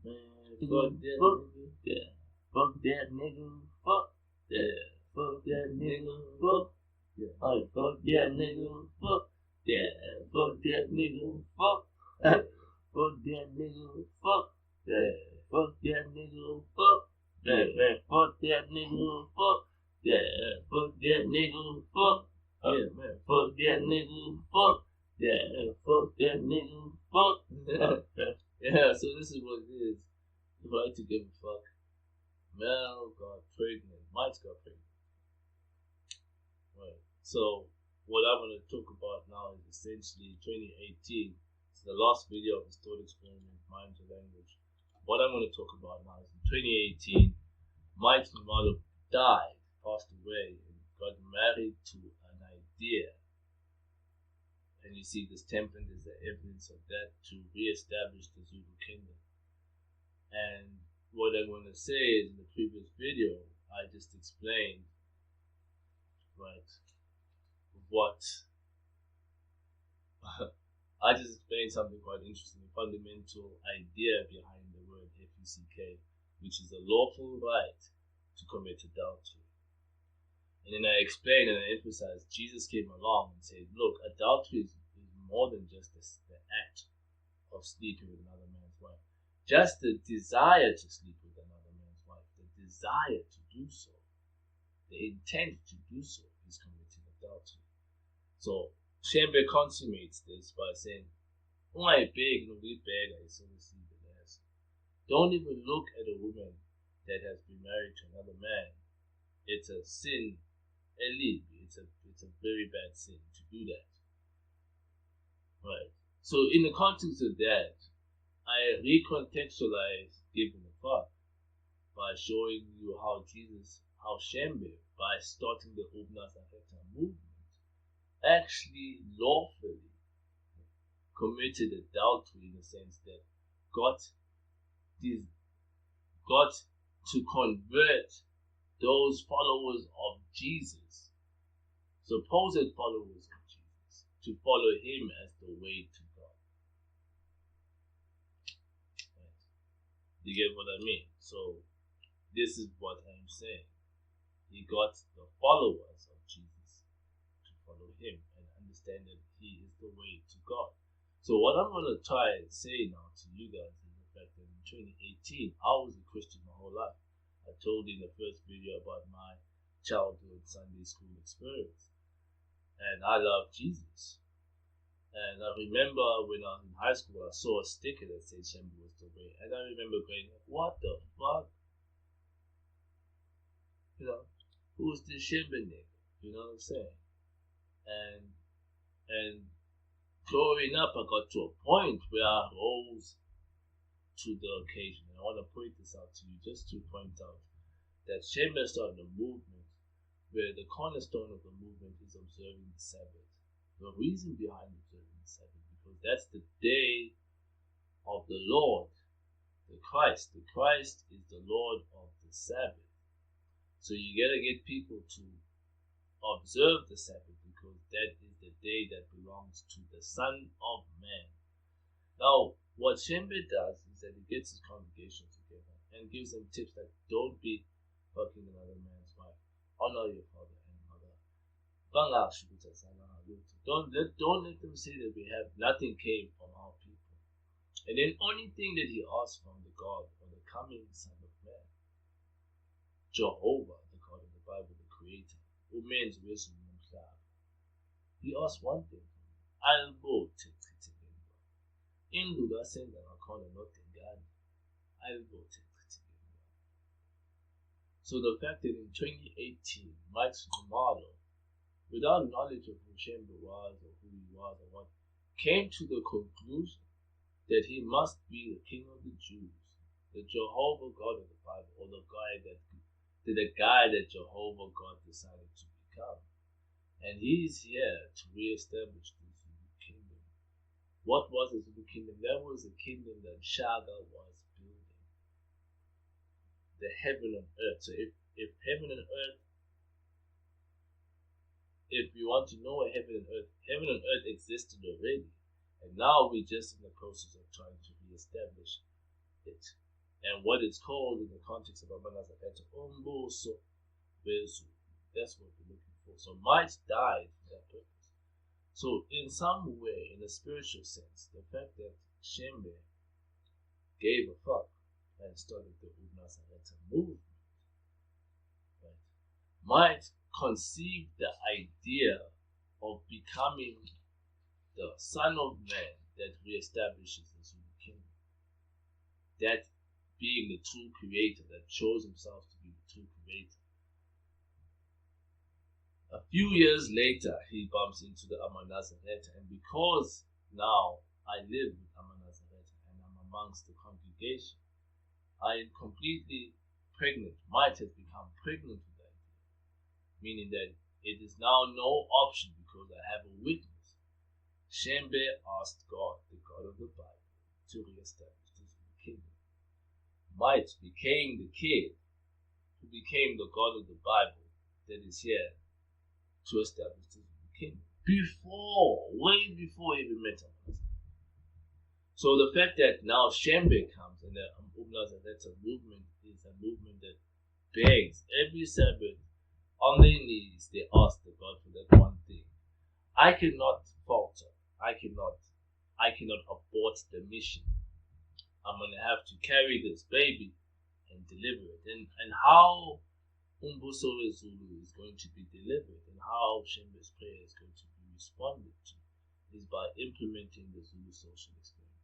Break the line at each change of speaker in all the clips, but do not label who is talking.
Man, fuck that nigga. Yeah. Fuck that nigga. Fuck. Yeah. Fuck that nigga. Fuck. Yeah. Like, fuck that nigga. Fuck. Yeah. Fuck that nigga. Fuck. Fuck that nigga. Fuck. Yeah. Fuck that nigga. Fuck. Yeah. Man, fuck that nigga. Fuck. Yeah. Fuck that nigga. Fuck. Yeah, man. Fuck that nigga. Fuck. Yeah. Fuck that nigga. Fuck. Yeah, so this is what it is. You like to give a fuck. Mel got pregnant. Mike's got pregnant. Right. So what I want to talk about now is essentially 2018. It's the last video of the thought experiment, mind to language. What I'm going to talk about now is in 2018, Mike's mother died, passed away, and got married to an idea. And you see this template is the evidence of that to re-establish the Zulu kingdom. And what I'm going to say is in the previous video, I just explained, right, what, I just explained something quite interesting, a fundamental idea behind the word FUCK, which is a lawful right to commit adultery. And then I explained and I emphasized, Jesus came along and said, look, adultery is more than just the act of sleeping with another man's wife. Just the desire to sleep with another man's wife, the desire to do so, the intent to do so is committing adultery. So Shembe consummates this by saying, don't even look at a woman that has been married to another man. It's a sin, it's a very bad sin to do that. Right. So in the context of that, I recontextualize giving a fuck by showing you how Shembe, by starting the Ubna Safeta movement, actually lawfully committed adultery in the sense that got to convert those followers of Jesus, supposed followers of Jesus, to follow him as the way to God. You get what I mean? So this is what I'm saying. He got the followers of Jesus to follow him and understand that he is the way to God. So what I'm going to try and say now to you guys is the fact that in 2018, I was a Christian my whole life. I told you in the first video about my childhood Sunday school experience. And I love Jesus. And I remember when I was in high school, I saw a sticker that said Shembe was the way. And I remember going, what the fuck? You know, who's this Shembe nigga? You know what I'm saying? And growing up, I got to a point where I rose to the occasion. And I want to point this out to you just to point out that Shembe started a movement where the cornerstone of the movement is observing the Sabbath. The reason behind observing the Sabbath, because that's the day of the Lord, the Christ. The Christ is the Lord of the Sabbath. So you gotta get people to observe the Sabbath because that is the day that belongs to the Son of Man. Now, what Shembe does is that he gets his congregation together and gives them tips like don't be fucking another man's wife, honor your father and mother. Don't let them say that we have nothing came from our people. And then only thing that he asked from the God or the coming Son of Man, Jehovah, the God of the Bible, the Creator, who means wisdom and love. He asked one thing. I'll go to Induga senza ngakhona nodingane. I'll go to So the fact that in 2018, Mike's model, without knowledge of who Shembe was or who he was or what, came to the conclusion that he must be the King of the Jews, the Jehovah God of the Bible, or the guy that Jehovah God decided to become. And he's here to re-establish the Zulu kingdom. What was the Zulu kingdom? That was the kingdom that Shaga was building. The heaven and earth. So if heaven and earth, if you want to know what heaven and earth existed already. And now we're just in the process of trying to re-establish it. And what it's called in the context of NAZARETH, Umbuso weZulu. That's what we're looking for. So might died for that purpose. So in some way, in a spiritual sense, the fact that Shembe gave a fuck and started the NAZARETH movement, right, might conceive the idea of becoming the Son of Man that reestablishes the Zulu kingdom. That being the true creator, that shows himself to be the true creator. A few years later, he bumps into the NAZARETH, and because now I live with NAZARETH and I'm amongst the congregation, I am completely pregnant, might have become pregnant with that idea, meaning that it is now no option because I have a witness. Shembe asked God, the God of the Bible, to reestablish the Zulu kingdom. Might became the kid who became the God of the Bible that is here to establish the Zulu kingdom. Way before he even met him. So the fact that now Shembe comes and the NAZARETH movement is a movement that begs every Sabbath on their knees, they ask the God for that one thing. I cannot falter. I cannot abort the mission. I'm going to have to carry this baby and deliver it. And how Umbuso weZulu is going to be delivered and how Shembe's prayer is going to be responded to is by implementing the Zulu social experiment.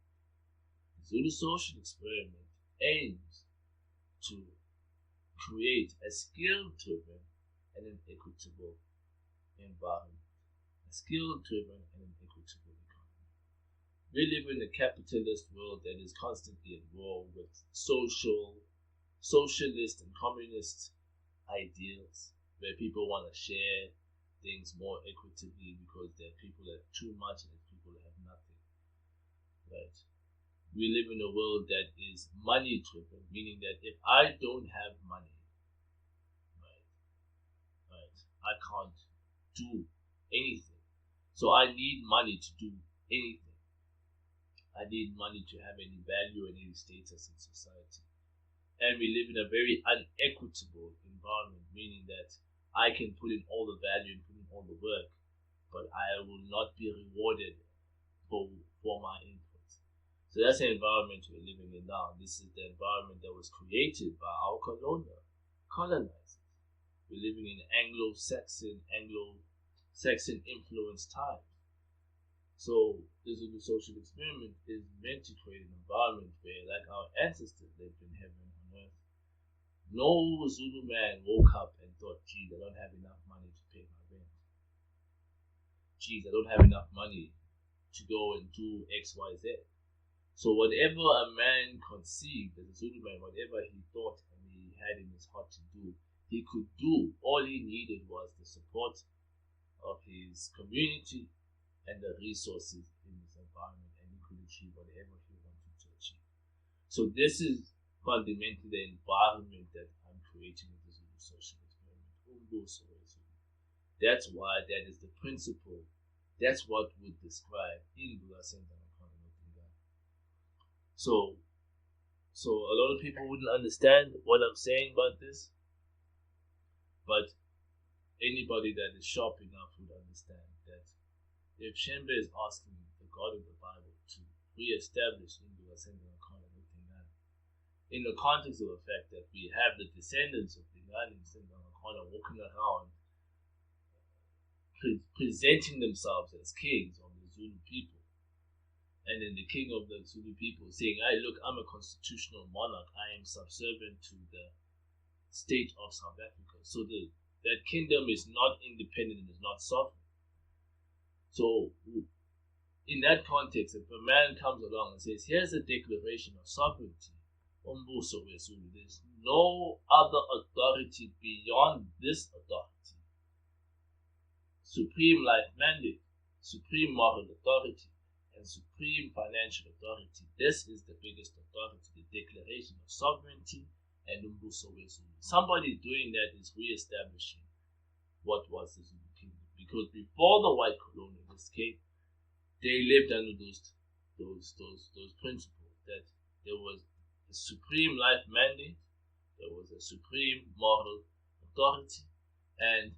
The Zulu social experiment aims to create a skill-driven and an equitable environment. A skill-driven and an equitable economy. We live in a capitalist world that is constantly at war with socialist and communist ideals, where people want to share things more equitably because there are people that have too much and there are people that have nothing. Right? We live in a world that is money-driven, meaning that if I don't have money, right, I can't do anything. So I need money to do anything. I need money to have any value and any status in society. And we live in a very unequitable environment, meaning that I can put in all the value and put in all the work, but I will not be rewarded for my inputs. So that's the environment we're living in now. This is the environment that was created by our colonizers. We're living in Anglo-Saxon influenced time. So this is the social experiment is meant to create an environment where, like our ancestors lived in heaven on earth, no Zulu man woke up and thought, geez, I don't have enough money to pay my rent. Geez, I don't have enough money to go and do X, Y, Z. So whatever a man conceived as a Zulu man, whatever he thought and he had in his heart to do, he could do. All he needed was the support of his community and the resources in his environment, and he could achieve whatever he wanted to achieve. So this is fundamentally the environment that I'm creating with this social experiment. That's why that is the principle. That's what would describe in So a lot of people wouldn't understand what I'm saying about this, but anybody that is sharp enough would understand that if Shembe is asking the God of the Bible to re-establish in the context of the fact that we have the descendants of Bingani walking around presenting themselves as kings of the Zulu people, and then the king of the Zulu people saying, "Hey, look, I'm a constitutional monarch. I am subservient to the state of South Africa." So that kingdom is not independent and is not sovereign. So in that context, if a man comes along and says, "Here's a declaration of sovereignty," there's no other authority beyond this authority. Supreme life mandate, supreme moral authority, and supreme financial authority. This is the biggest authority, the declaration of sovereignty and Umbuso weZulu. Somebody doing that is re-establishing what was the Zulu kingdom. Because before the white colonialists came, they lived under those principles that there was a supreme life mandate, there was a supreme moral authority, and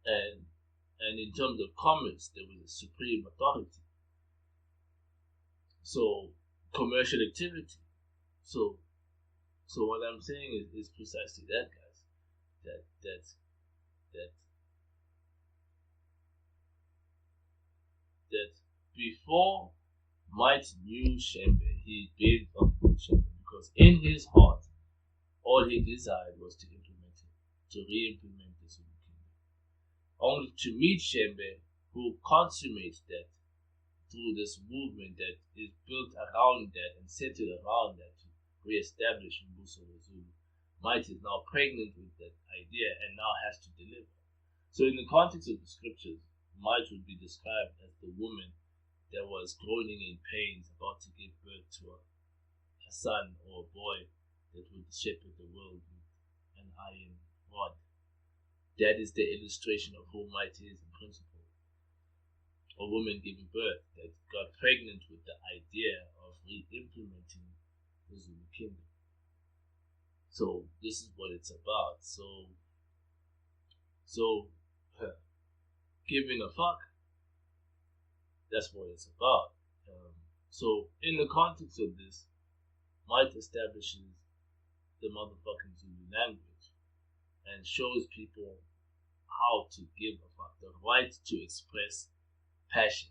in terms of commerce, there was a supreme authority. So commercial activity. So what I'm saying is precisely that, guys. That before Might knew Shembe, he built up with Shembe because in his heart, all he desired was to implement it, to re-implement the ZULU kingdom. Only to meet Shembe, who consummates that through this movement that is built around that and centered around that to re-establish Mbuso Zulu. Might is now pregnant with that idea and now has to deliver. So in the context of the scriptures, Might would be described as the woman that was groaning in pains, about to give birth to a son or a boy that would shepherd the world with an iron rod. That is the illustration of who Might is in principle. A woman giving birth that got pregnant with the idea of re-implementing the ZULU kingdom. So this is what it's about. So giving a fuck, that's what it's about. So in the context of this, Might establishes the motherfucking Zulu language and shows people how to give a fuck, the right to express passion,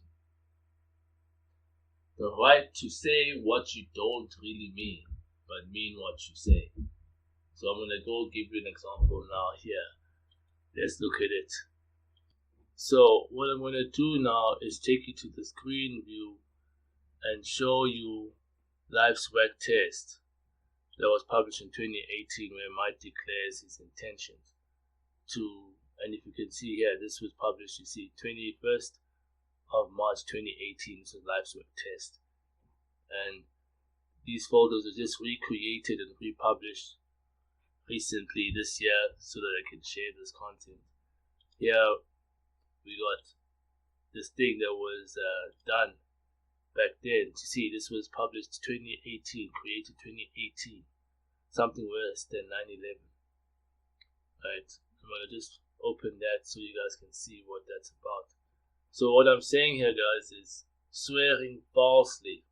the right to say what you don't really mean, but mean what you say. So I'm gonna go give you an example now here. Let's look at it. So what I'm gonna do now is take you to the screen view and show you Life's WACK test that was published in 2018, where Might declares his intentions to, and if you can see here, this was published, you see, 21st of March 2018. This is Life's WACK test, and these folders are just recreated and republished recently this year so that I can share this content. Here we got this thing that was done back then. You see, this was published 2018, created 2018, something worse than 9/11. Right, I'm gonna just open that so you guys can see what that's about. So what I'm saying here, guys, is swearing falsely,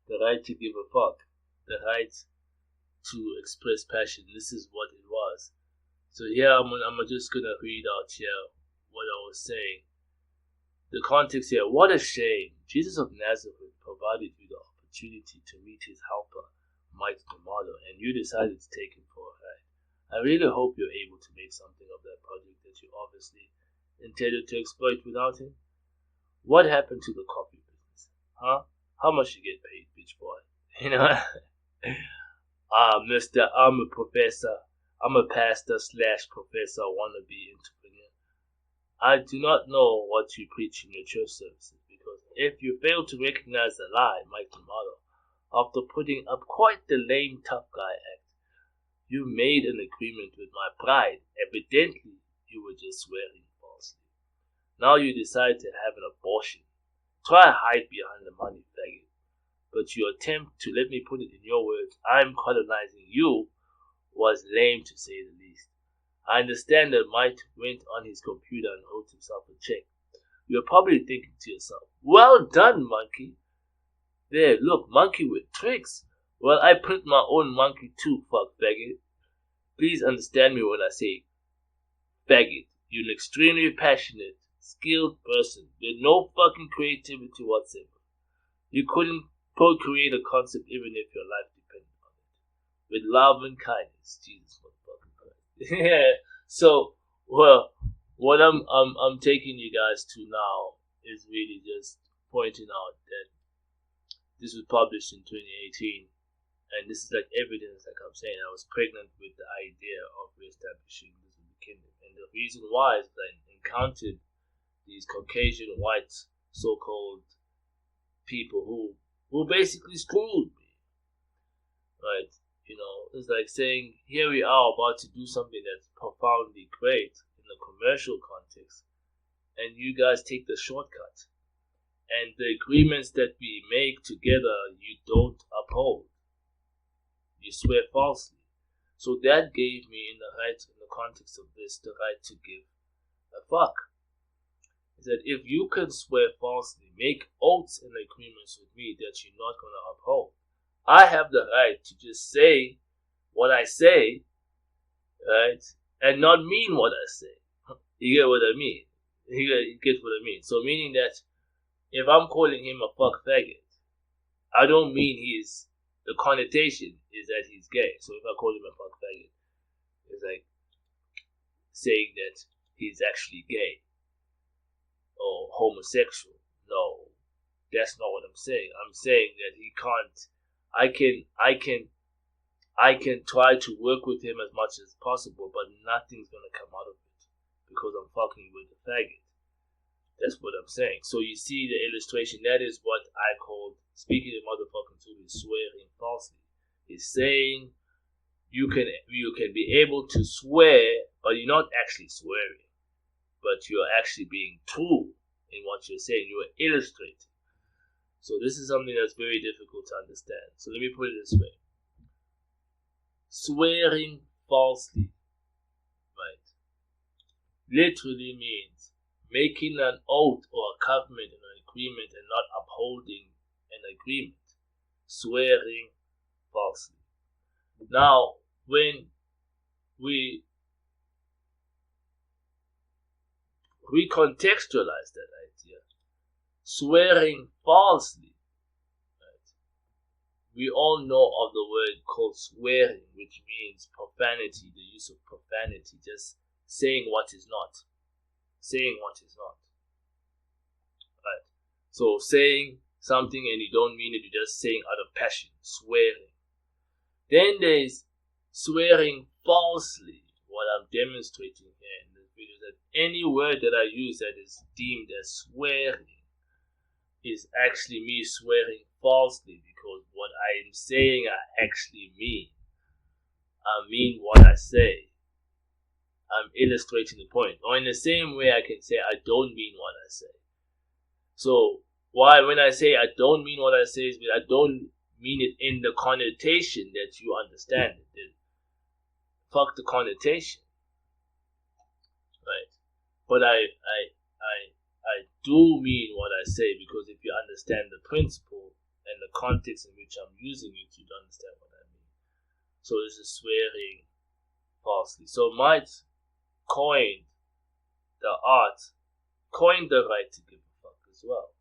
the right to give a fuck, the right to express passion. This is what it was. So here I'm just gonna read out here what I was saying. The context here: what a shame. Jesus of Nazareth provided you the opportunity to meet his helper, Might Tomorrow, and you decided to take him for a ride. I really hope you're able to make something of that project that you obviously intended to exploit without him. What happened to the coffee business? Huh? How much you get paid, bitch boy? You know? Mister, I'm a professor. I'm a pastor / professor wannabe entrepreneur. I do not know what you preach in your church services, because if you fail to recognize the lie, Mike Tomorrow, after putting up quite the lame tough guy act, you made an agreement with my pride. Evidently, you were just swearing falsely. Now you decide to have an abortion. Try hide behind the money, faggot. But your attempt to, let me put it in your words, I'm colonizing you, was lame to say the least. I understand that Mike went on his computer and wrote himself a check. You're probably thinking to yourself, well done, monkey. There, look, monkey with tricks. Well, I print my own monkey too, fuck faggot. Please understand me when I say faggot. You're an extremely passionate, skilled person with no fucking creativity whatsoever. You couldn't procreate a concept even if your life depended on it. With love and kindness, Jesus motherfucking Christ. Yeah. So, well, what I'm taking you guys to now is really just pointing out that this was published in 2018, and this is like evidence, like I'm saying, I was pregnant with the idea of reestablishing the ZULU kingdom, and the reason why is that I encountered these Caucasian white so-called people who basically screwed me, right? You know, it's like saying, here we are about to do something that's profoundly great in the commercial context, and you guys take the shortcut. And the agreements that we make together, you don't uphold. You swear falsely. So that gave me, in the context of this, the right to give a fuck. Is that if you can swear falsely, make oaths and agreements with me that you're not going to uphold, I have the right to just say what I say, right, and not mean what I say. You get what I mean? You get what I mean? So meaning that if I'm calling him a fuck faggot, I don't mean the connotation is that he's gay. So if I call him a fuck faggot, it's like saying that he's actually gay or homosexual. No, that's not what I'm saying. I'm saying that he can't. I can try to work with him as much as possible, but nothing's gonna come out of it because I'm fucking with the faggot. That's what I'm saying. So you see the illustration. That is what I call speaking in motherfucking Zulu, swearing falsely. It's saying you can be able to swear, but you're not actually swearing, but you're actually being true in what you're saying. You are illustrating. So this is something that's very difficult to understand. So let me put it this way. Swearing falsely, right, literally means making an oath or a covenant and an agreement and not upholding an agreement. Swearing falsely. Now, when we recontextualize that idea, swearing falsely, right, we all know of the word called swearing, which means profanity, the use of profanity, just saying what is not. Saying what is not. Right. So saying something and you don't mean it, you're just saying out of passion, swearing. Then there's swearing falsely. What I'm demonstrating here in this video is that any word that I use that is deemed as swearing is actually me swearing falsely, because what I am saying I actually mean. I mean what I say. I'm illustrating the point. Or in the same way I can say I don't mean what I say. So when I say I don't mean what I say, is I don't mean it in the connotation that you understand it. Then fuck the connotation. Right? But I do mean what I say, because if you understand the principle and the context in which I'm using it, you'd understand what I mean. So this is swearing falsely. So might coined the right to give a fuck as well.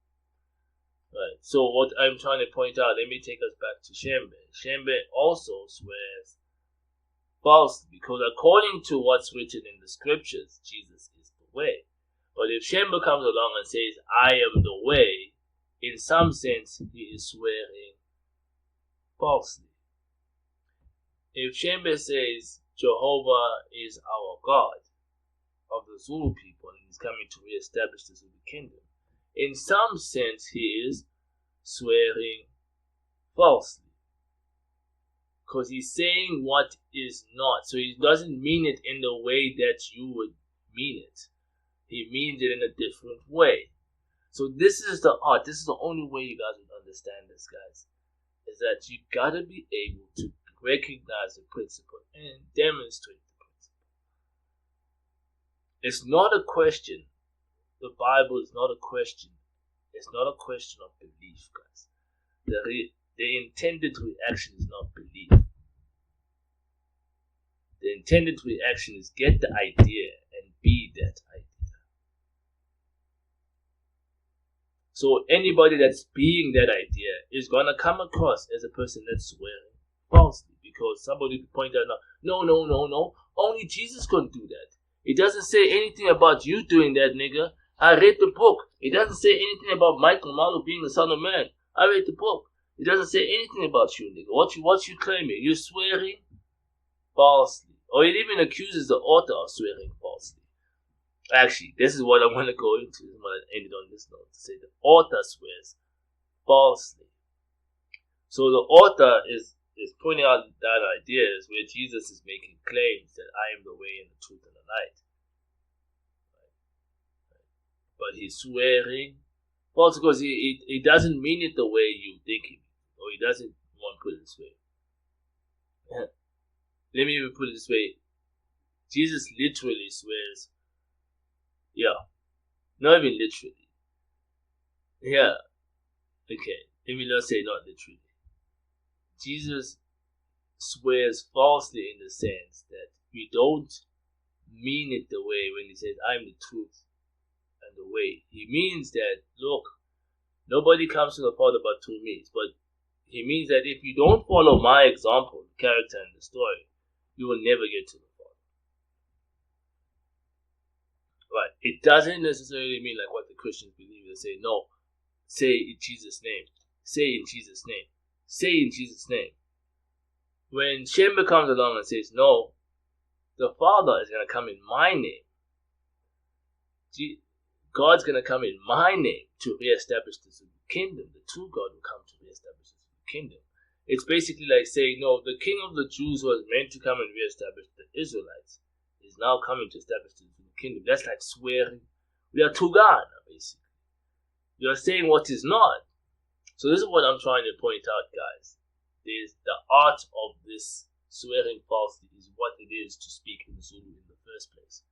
Right. So what I'm trying to point out, let me take us back to Shembe. Shembe also swears falsely, because according to what's written in the scriptures, Jesus is the way. But if Shembe comes along and says, I am the way, in some sense, he is swearing falsely. If Shembe says, Jehovah is our God of the Zulu people and he's coming to reestablish the Zulu kingdom, in some sense, he is swearing falsely. Because he's saying what is not. So he doesn't mean it in the way that you would mean it. He means it in a different way. So this is the art. This is the only way you guys would understand this, guys. Is that you gotta be able to recognize the principle and demonstrate the principle. It's not a question. The Bible is not a question. It's not a question of belief, guys. The intended reaction is not belief. The intended reaction is get the idea and be that idea. So anybody that's being that idea is going to come across as a person that's swearing falsely, because somebody could point out, no, only Jesus can do that. It doesn't say anything about you doing that, nigga. I read the book. It doesn't say anything about Michael Malo being the Son of Man. I read the book. It doesn't say anything about you, nigga. What you claiming? You're swearing falsely. Or it even accuses the author of swearing falsely. Actually, this is what I'm going to go into. I'm going to end it on this note to say the author swears falsely. So the author is pointing out that idea is where Jesus is making claims that I am the way and the truth and the light. But he's swearing false because he doesn't mean it the way you think it, or he doesn't want to put it this way. Let me even put it this way. Jesus literally swears. Yeah. Not even literally. Yeah. Okay. Let me not say not literally. Jesus swears falsely in the sense that we don't mean it the way when he says, I'm the truth and the way. He means that, look, nobody comes to the Father but through me. But he means that if you don't follow my example, the character, and the story, you will never get to the Father. Right? It doesn't necessarily mean like what the Christians believe. They say, no, say in Jesus' name. Say in Jesus' name. Say in Jesus' name. When Shembe comes along and says, no, the Father is going to come in my name. God's going to come in my name to reestablish the ZULU kingdom. The true God will come to reestablish the ZULU kingdom. It's basically like saying, no, the king of the Jews who was meant to come and reestablish the Israelites is now coming to establish the ZULU kingdom. That's like swearing. We are two God, basically. You are saying what is not. So this is what I'm trying to point out, guys. There's the art of this swearing falsely is what it is to speak in Zulu in the first place.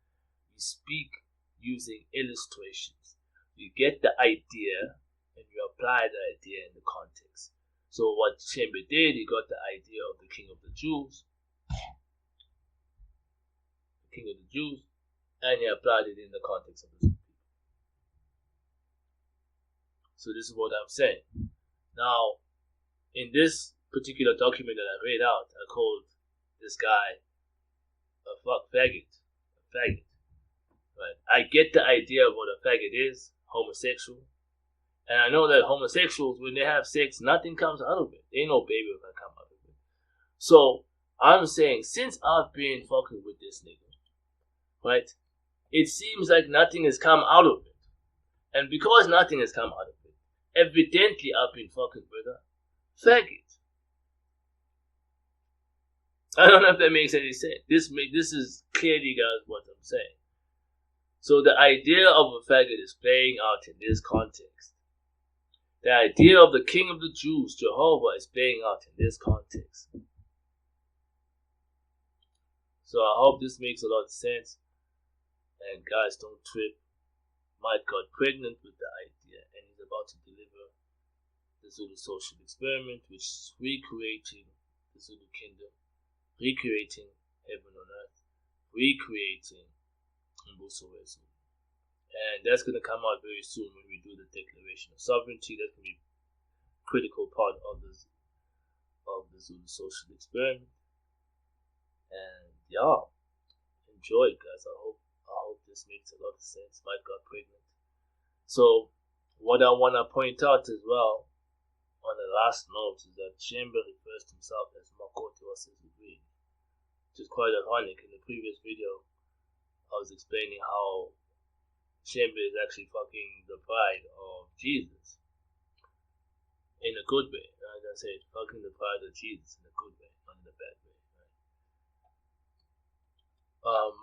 You speak using illustrations. You get the idea and you apply the idea in the context. So what Shembe did, he got the idea of the king of the Jews, and he applied it in the context of the Zulu people. So this is what I'm saying. Now, in this particular document that I read out, I called this guy a faggot. Right? I get the idea of what a faggot is, homosexual. And I know that homosexuals, when they have sex, nothing comes out of it. Ain't no baby gonna come out of it. So, I'm saying, since I've been fucking with this nigga, right, it seems like nothing has come out of it. And because nothing has come out of it, evidently I've been fucking with a faggot. I don't know if that makes any sense. This is clearly, guys, what I'm saying. So the idea of a faggot is playing out in this context. The idea of the king of the Jews, Jehovah, is playing out in this context. So I hope this makes a lot of sense. And guys, don't trip. Mike got pregnant with the idea and he's about to deliver the Zulu social experiment, which is recreating the Zulu kingdom, recreating heaven on earth, recreating Mbuso Wesu. And that's going to come out very soon when we do the Declaration of Sovereignty. That's going to be a critical part of the Zulu social experiment. And yeah, enjoy it, guys. I hope this makes a lot of sense. Mike got pregnant. So what I want to point out as well on the last note is that Shembe refers to himself as Makoti Wasezulwini, which is quite ironic. In the previous video, I was explaining how Shembe is actually fucking the pride of Jesus in a good way. As I said, fucking the pride of Jesus in a good way, not in a bad way. Right?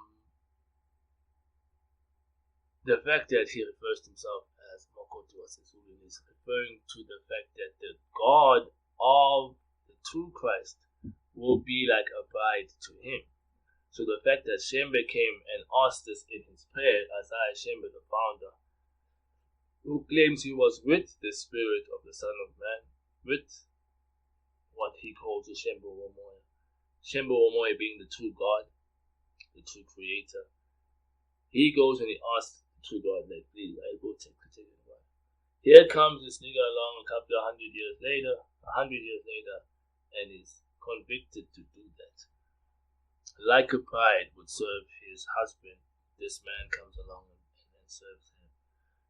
The fact that he refers to himself as Makoti Wasezulwini is referring to the fact that the God of the true Christ will be like a bride to him. So the fact that Shembe came and asked this in his prayer, Isaiah Shembe, the founder, who claims he was with the spirit of the Son of Man, with what he calls the Shembe Womoya. Shembe Womoya being the true God, the true creator. He goes and he asks the true God, like, please, I go take it away. Here comes this nigga along a couple of 100 years later, and is convicted to do that. Like a bride would serve his husband, this man comes along and serves him.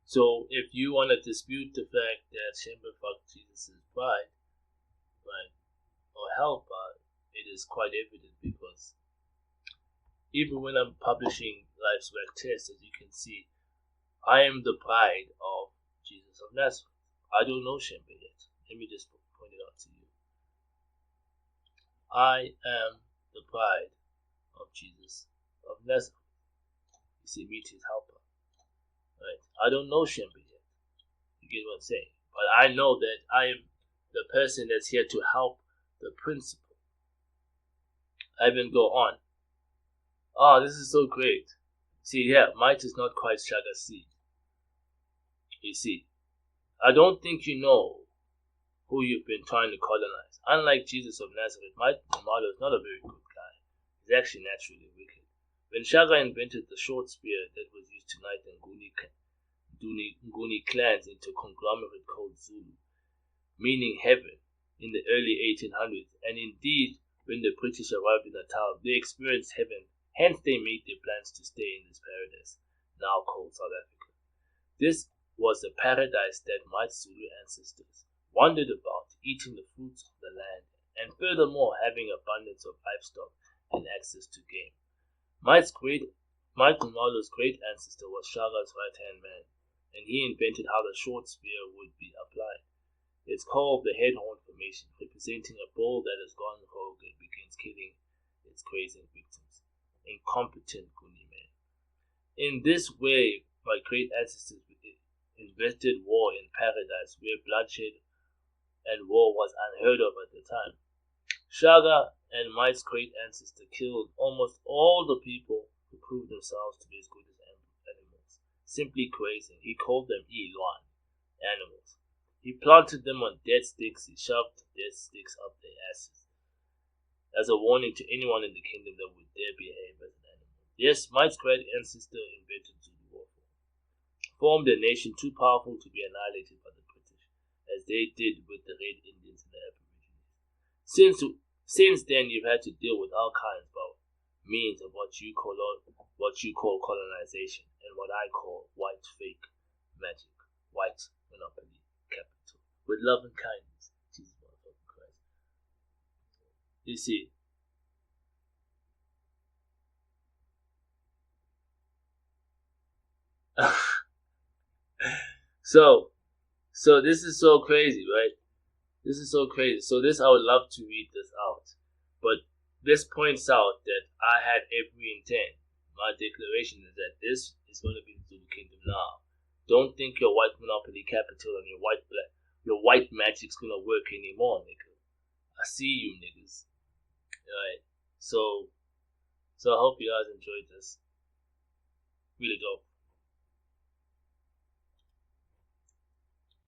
So if you want to dispute the fact that Shembe fucked Jesus' bride, right, or help her, it is quite evident because even when I'm publishing Life's Work tests, as you can see, I am the bride of Jesus of Nazareth. I don't know Shembe yet. Let me just point it out to you. I am the bride of Jesus of Nazareth. You see, meet his helper. Right? I don't know Shembe yet. You get what I'm saying? But I know that I am the person that's here to help the principle. I even go on. Oh, this is so great. See, yeah, might is not quite Shaga's seed. You see, I don't think you know who you've been trying to colonize. Unlike Jesus of Nazareth, my model is not a very good guy. He's actually naturally wicked. When Shaga invented the short spear that was used to unite the Nguni clans into a conglomerate called Zulu, meaning heaven, in the early 1800s, and indeed, when the British arrived in Natal, they experienced heaven, hence they made their plans to stay in this paradise, now called South Africa. This was the paradise that my Zulu ancestors wandered about, eating the fruits of the land, and furthermore having abundance of livestock and access to game. Mike Nxumalo's great ancestor was Shaga's right-hand man, and he invented how the short spear would be applied. It's called the head horn formation, representing a bull that has gone rogue and begins killing its grazing victims. Incompetent Nguni men. In this way, my great ancestors invested war in paradise, where bloodshed and war was unheard of at the time. Shaga and Mike's great ancestor killed almost all the people who proved themselves to be as good as animals, simply grazing. He called them Ilwan, animals. He planted them on dead sticks. He shoved dead sticks up their asses as a warning to anyone in the kingdom that would dare behave as an animal. Yes, Mike's great ancestor invented Zulu warfare, formed a nation too powerful to be annihilated by the British, as they did with the Red Indians and the Aborigines. Since then, you've had to deal with all kinds of means of what you call colonization and what I call white fake magic, white monopoly capital, with love and kindness. Jesus motherfucking Christ. You see, so this is so crazy, right? This is so crazy. So I would love to read this out, but this points out that I had every intent. My declaration is that this is going to be the Zulu Kingdom now. Don't think your white monopoly capital and your white magic's gonna work anymore, nigga. I see you niggas. Alright. So I hope you guys enjoyed this. Really dope.